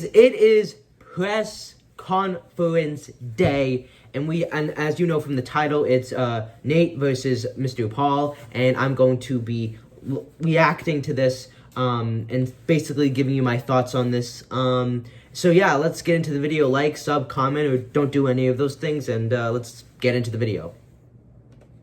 it is press conference day, and as you know from the title, it's Nate versus Mr. Paul, and I'm going to be reacting to this and basically giving you my thoughts on this. So yeah, let's get into the video. Like, sub, comment, or don't do any of those things, and let's get into the video.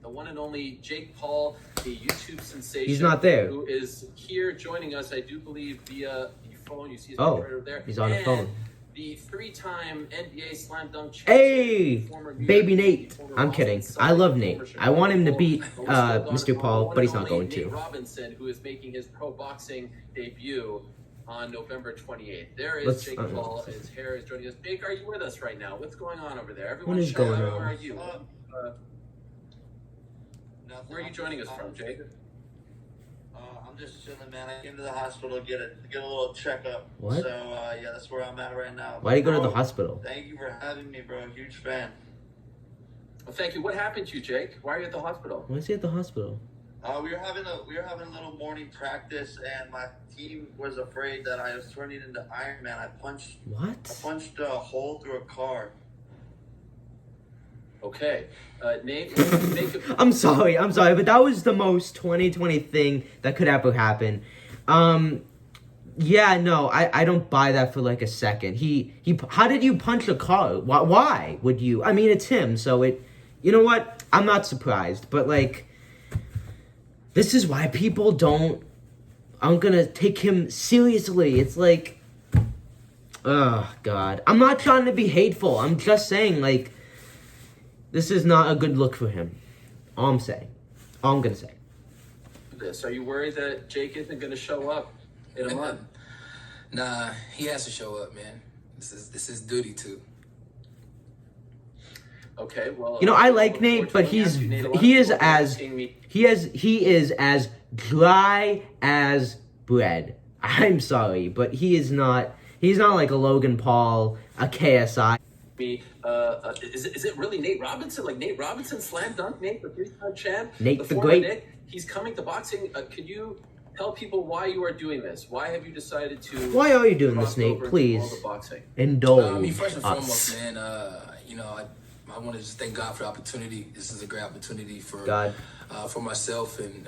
The one and only Jake Paul, the YouTube sensation. He's not there. Who is here joining us, I do believe, via the phone. You see his Oh, right over there. he's on the phone. The three-time NBA slam dunk champion. Hey, baby Nate. I'm kidding. I love Nate. I want him to beat Mr. Paul, but he's not going to. Nate Robinson, who is making his pro boxing debut on November 28th. There is Jake Paul. His hair is joining us. Jake, are you with us right now? What's going on over there? Everyone, what is going on? Where are you? Where are you joining us from, Jake? I'm just chilling, man. I came to the hospital to get a little checkup. What? So yeah, that's where I'm at right now. Why did you go to the hospital? Thank you for having me, bro. Huge fan. Well, thank you. What happened to you, Jake? Why are you at the hospital? Why is he at the hospital? We were having a little morning practice, and my team was afraid that I was turning into Iron Man. I punched a hole through a car. Okay, Nate, I'm sorry, but that was the most 2020 thing that could ever happen. Yeah, no, I don't buy that for like a second. How did you punch a car? Why would you? I mean, it's him, so you know what? I'm not surprised, but like, this is why people aren't gonna take him seriously. It's like, oh God, I'm not trying to be hateful. I'm just saying, like, this is not a good look for him. All I'm gonna say. Are you worried that Jake isn't gonna show up in a month? Nah, he has to show up, man. This is duty too. Okay, well, you know, I like Nate, but he is as dry as bread. I'm sorry, but he's not like a Logan Paul, a KSI. Is it really Nate Robinson? Like Nate Robinson slam dunk Nate, the three-time champ? Nate the Great. Nick, he's coming to boxing. Could you tell people why you are doing this? Why have you decided to? Why are you doing this, Nate? Please indulge first and us. foremost, man, you know, I want to just thank God for the opportunity. This is a great opportunity for God, for myself and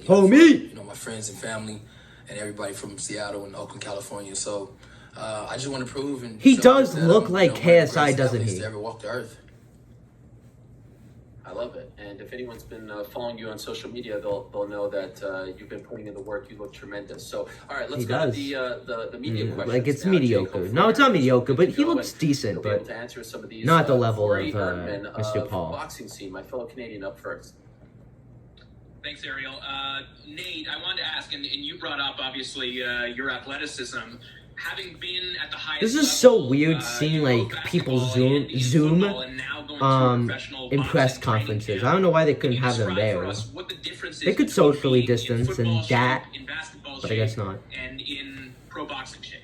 homie, my friends and family and everybody from Seattle and Oakland, California. So I just want to prove and he does look like KSI, doesn't he? To ever walk the earth. I love it. And if anyone's been following you on social media, they'll know that you've been putting in the work. You look tremendous. So, all right, let's go to the media questions. Like, it's now, mediocre. Jake, no, it's not mediocre, but he looks decent, but to answer some of these, not the level Corey of Erdman Mr. Paul. Boxing scene, my fellow Canadian, up first. Thanks, Ariel. Nate, I wanted to ask, and you brought up, obviously, your athleticism. Having been at the highest This is level, so weird seeing like people Zoom in press conferences. I don't know why they couldn't have them there. They could socially distance and that, but I guess not. And in pro boxing shape.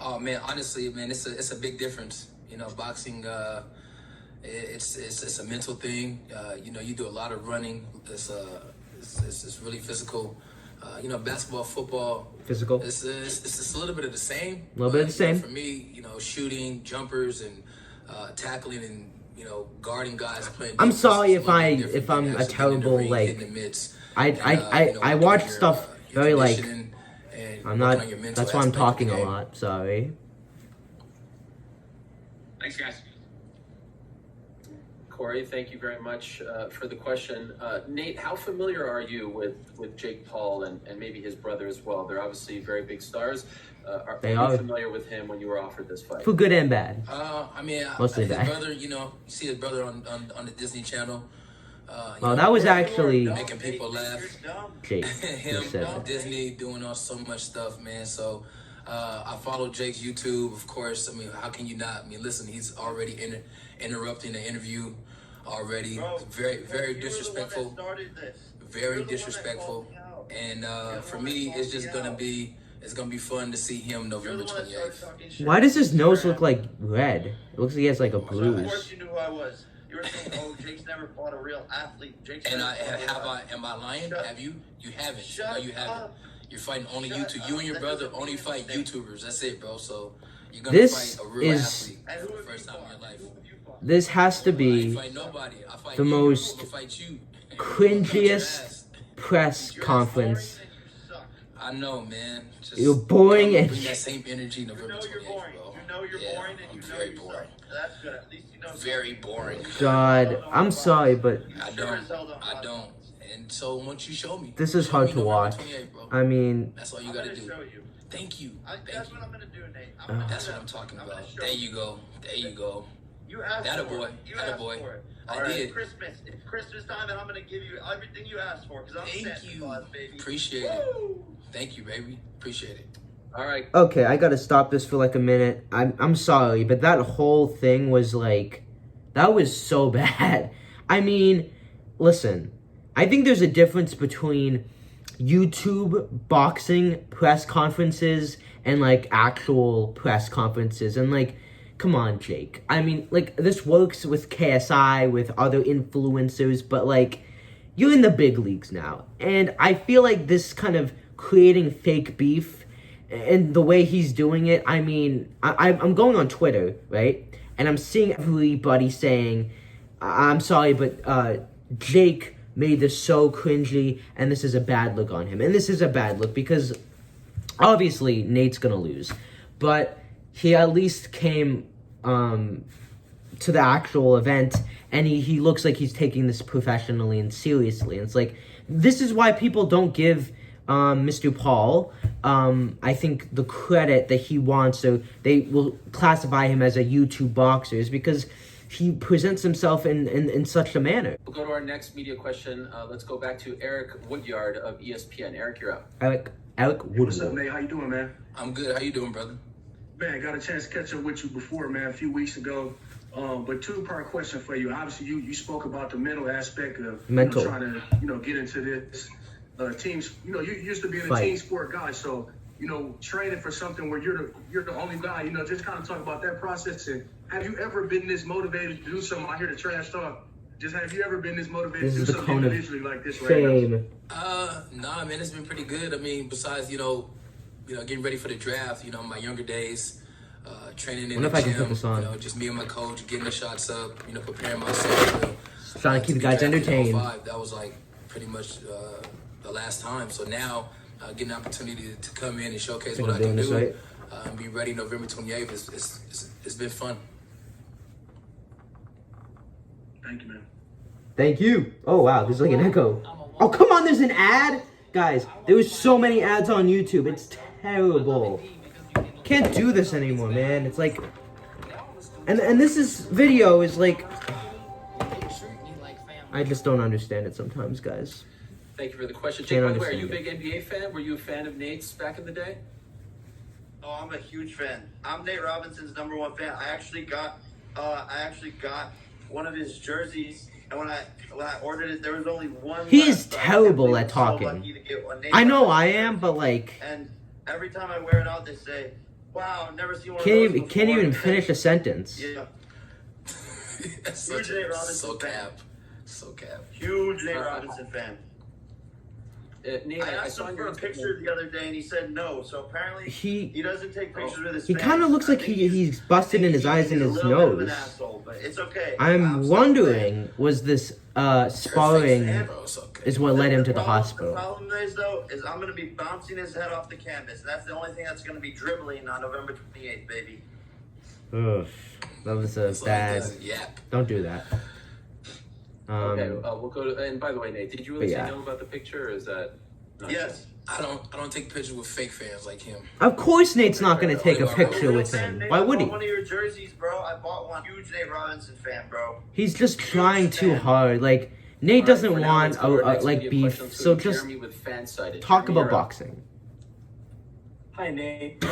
Oh man, honestly, man, it's a big difference. You know, boxing, it's a mental thing. You know, you do a lot of running. It's really physical. You know, basketball, football, physical. It's a little bit of the same. A little bit of the same. For me, you know, shooting, jumpers, and tackling, and guarding guys playing. I'm sorry if I'm a terrible like. I watch stuff very like. I'm not. That's why I'm talking a lot. Sorry. Thanks, guys. Corey, thank you very much for the question. Nate, how familiar are you with Jake Paul and maybe his brother as well? They're obviously very big stars. Are you familiar with him when you were offered this fight? For good and bad. I mean, mostly his bad. brother, you see his brother on the Disney Channel. Well, that was actually making people laugh. Jake. Him on Disney doing so much stuff, man. So I follow Jake's YouTube, of course. I mean, how can you not? I mean, listen, he's already interrupting the interview already. Very disrespectful. Very disrespectful. And for me, it's just gonna be fun to see him November 28th. Why does his nose look like red? It looks like he has like a bruise. Of course you knew who I was. You were saying, "Oh, Jake's never fought a real athlete." Am I lying? Have you? You haven't. No, you haven't. You're fighting only YouTube. You and your brother only fight YouTubers. That's it, bro. So you're gonna This fight a real is- athlete for the first time in your life. This has to I ain't be fight nobody. I fight the you. most I'm gonna fight you. cringiest press conference. I know, man. Just, You're boring I'm gonna and- bring that same energy November You know you're 28th, boring. bro. You know you're Yeah, boring, and I'm you know very you boring. suck. That's good. At least you know. Very boring. God, I'm sorry, but I don't. And so once you show me, this is show hard me to November watch. 28th, bro. I mean, That's all you I'm gotta gonna do. show you. Thank you. That's Thank you. what I'm gonna do, Nate. I'm gonna That's do what that. I'm talking I'm gonna about. show There you go. There you go. You asked That a for boy. it. You That a asked boy. for it. I All right, did. Christmas. It's Christmas time, and I'm gonna give you everything you asked for because I'm Thank Santa you. Claus, baby. Appreciate it. Thank you, baby. Appreciate it. All right. okay, I gotta stop this for like a minute. I'm sorry, but that whole thing was like, that was so bad. I mean, listen, I think there's a difference between YouTube boxing press conferences and like actual press conferences. And like, come on, Jake. I mean, like, this works with KSI, with other influencers, but like, you're in the big leagues now. And I feel like this kind of creating fake beef and the way he's doing it, I mean, I'm going on Twitter, right? And I'm seeing everybody saying, I'm sorry, but Jake made this so cringy, and this is a bad look on him. And this is a bad look because obviously Nate's gonna lose. But he at least came to the actual event, and he looks like he's taking this professionally and seriously. And it's like, this is why people don't give Mr. Paul, I think, the credit that he wants. So they will classify him as a YouTube boxer, is because he presents himself in such a manner. We'll go to our next media question. Let's go back to Eric Woodyard of ESPN. Eric, you're up. Eric What's up, Woodward. Nate? How you doing, man? I'm good. How you doing, brother? Man, got a chance to catch up with you before, man, a few weeks ago. But two-part question for you. Obviously, you spoke about the mental aspect of Mental. trying to get into this teams. You used to be a Fight. team sport guy, so training for something where you're the only guy. Just kind of talk about that process. And have you ever been this motivated to do something? I hear the trash talk. Just have you ever been this motivated This to is do the something cone of individually like this right now? Fame. Nah, man, it's been pretty good. I mean, besides, getting ready for the draft, my younger days, training in Wonder the if I can gym, put this on. just me and my coach, getting the shots up, preparing myself. Trying to keep the be guys drafted in entertained. 05. That was like pretty much the last time. So now, getting the opportunity to come in and showcase Think what I'm I can doing this do, right? and be ready November 28th, it's been fun. Thank you, man. Thank you. Oh, wow, there's like an echo. Oh, come on, there's an ad? Guys, there was so many ads on YouTube. It's terrible. Can't do this anymore, man. It's like... And this video is like... I just don't understand it sometimes, guys. Thank you for the question. Can't Jake, by the way, are you a understand big NBA fan? Were you a fan of Nate's back in the day? Oh, I'm a huge fan. I'm Nate Robinson's #1 fan. I actually got one of his jerseys, and when I ordered it, there was only one. He left, is so I terrible can't at believe I'm so talking. lucky to get one. Nate I know Robinson I am, but like... And every time I wear it out, they say, "Wow, I've never seen one of Can't those even, can't before." even finish a sentence. Yeah, That's Huge Nate so Robinson fan. cap. So cap. huge Nate Robinson fan. Nate, I I asked saw him your for a picture the other day, and he said no. So apparently, He he doesn't take pictures with his he fans. kind of looks I like think he's busted in his eyes and he's his a little bit of an nose. asshole, but it's okay. I'm still wondering, was this sparring Bro, it's okay. is what led him to the problem- hospital? The problem is, though, is I'm going to be bouncing his head off the canvas. That's the only thing that's going to be dribbling on November 28th, baby. Ugh, that was a It's like bad. this yap. Don't do that. Okay, we'll go to. And by the way, Nate, did you really But yeah. say no about the picture, or is that? Not Yes. I don't take pictures with fake fans like him. Of course, Nate's not gonna take a Real picture Real with fan, him. Nate, Why I would bought he? one of your jerseys, bro. I bought one. Huge Nate Robinson fan, bro. He's just trying too fan. hard. Like Nate All right, doesn't for now, want let's go to our next like media beef. question. Let's go So to just Jeremy with Fansided. talk Jeremy, about you're up. boxing. Hi, Nate.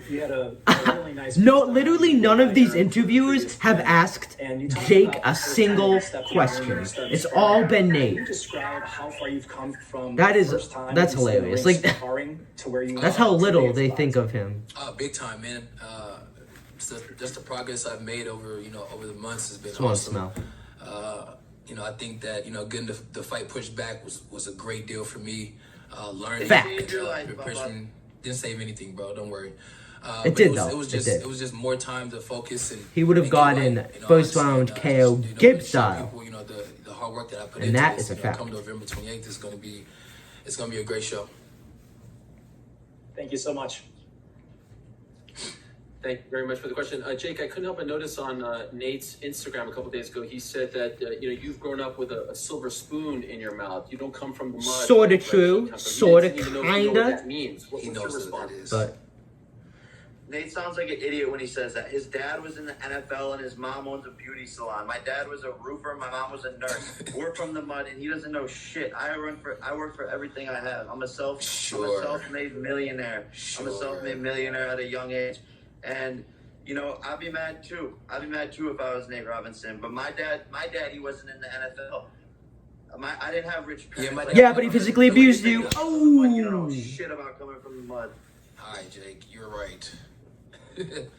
You had a really nice. No, literally none of these interviewers have asked And you talked Jake about a the first single time steps you question. learned to start It's sparring. all been Can Nate. you describe how far you've come from That the is- first time that's you stepped in the hilarious. ring Like, sparring to where you That's are how little today as they a think boxer? of him. Big time, man. Just the progress I've made over the months has been Just want to awesome. smell. I think that getting the fight pushed back was a great deal for me. learning. Fact. Preparation didn't save anything, bro. Don't worry. It But did, it was, though. It was It just did. it was just more time to focus and He would have and get gotten right, you know, first honestly, round and, KO you know, Gibbs show style. people, you know, the hard work that I put And into that this, is a you know, fact. come November 28th, it's gonna be a great show. Thank you so much. Thank you very much for the question. Jake, I couldn't help but notice on Nate's Instagram a couple days ago, he said that you've grown up with a silver spoon in your mouth. You don't come from the mud. Sorta like true, he comes from. sorta, He didn't even know what kinda. that means. He What's your knows what response? that is. But Nate sounds like an idiot when he says that. His dad was in the NFL and his mom owns a beauty salon. My dad was a roofer. My mom was a nurse. We're from the mud, and he doesn't know shit. I work for everything I have. I'm a self-made millionaire. I'm a self-made millionaire at a young age, and you know I'd be mad too. I'd be mad too if I was Nate Robinson. But my dad, he wasn't in the NFL. I didn't have rich parents. Yeah, but he physically abused you. You don't know Oh. shit about coming from the mud. All right, Jake, you're right.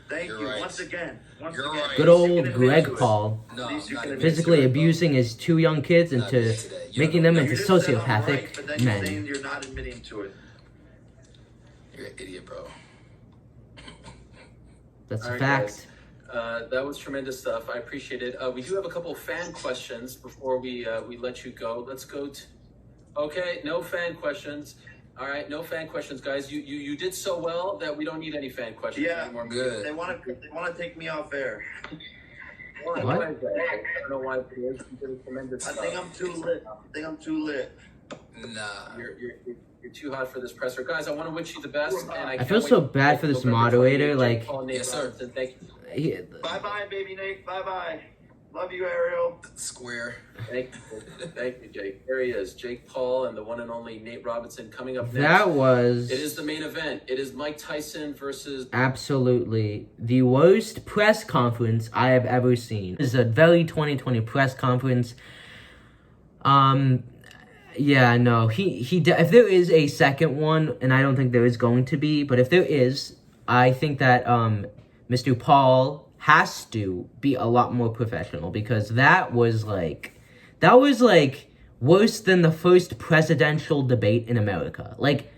Thank You're you. right. Once again. You're right. Good You old can admit Greg to it. Paul. No, At least you not can even admit Physically to it, abusing his two young kids Not into admit to that. You making know, them You into just said I'm sociopathic right, but then you're saying men. you're not admitting to it. You're an idiot, bro. That's All a right, fact. guys. That was tremendous stuff. I appreciate it. We do have a couple fan questions before we let you go. Let's go to. Okay, no fan questions. All right, no fan questions, guys. You did so well that we don't need any fan questions Yeah, anymore. good. They want to take me off air. Why? What? Why is that? I don't know why it is. You did tremendous I stuff. think I'm too lit. Nah. You're too hot for this presser, guys. I want to wish you the best, and I I can't feel wait so to bad for this November moderator. 28th. Like, Paul, Nate Yes, sir. Robinson, thank you. Bye bye, baby Nate. Bye bye. Love you, Ariel. Square. Thank you, Jake. There he is, Jake Paul, and the one and only Nate Robinson coming up next. that was It is the main event. It is Mike Tyson versus. absolutely the worst press conference I have ever seen. This is a very 2020 press conference. Yeah, no, if there is a second one, and I don't think there is going to be, but if there is, I think that Mr. Paul has to be a lot more professional, because that was like worse than the first presidential debate in America. Like,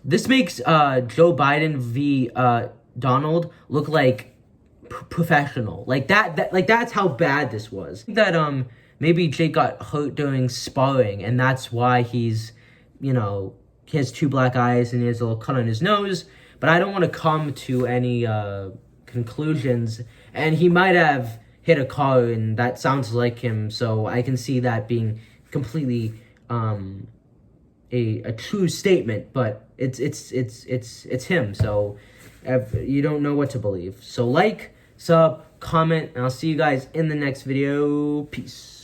this makes Joe Biden v. Donald look like professional. Like that's how bad this was. I think that maybe Jake got hurt during sparring, and that's why he's, he has two black eyes and he has a little cut on his nose. But I don't want to come to any conclusions. And he might have hit a car, and that sounds like him. So I can see that being completely a true statement. But it's him. So you don't know what to believe. So like, sub, comment, and I'll see you guys in the next video. Peace.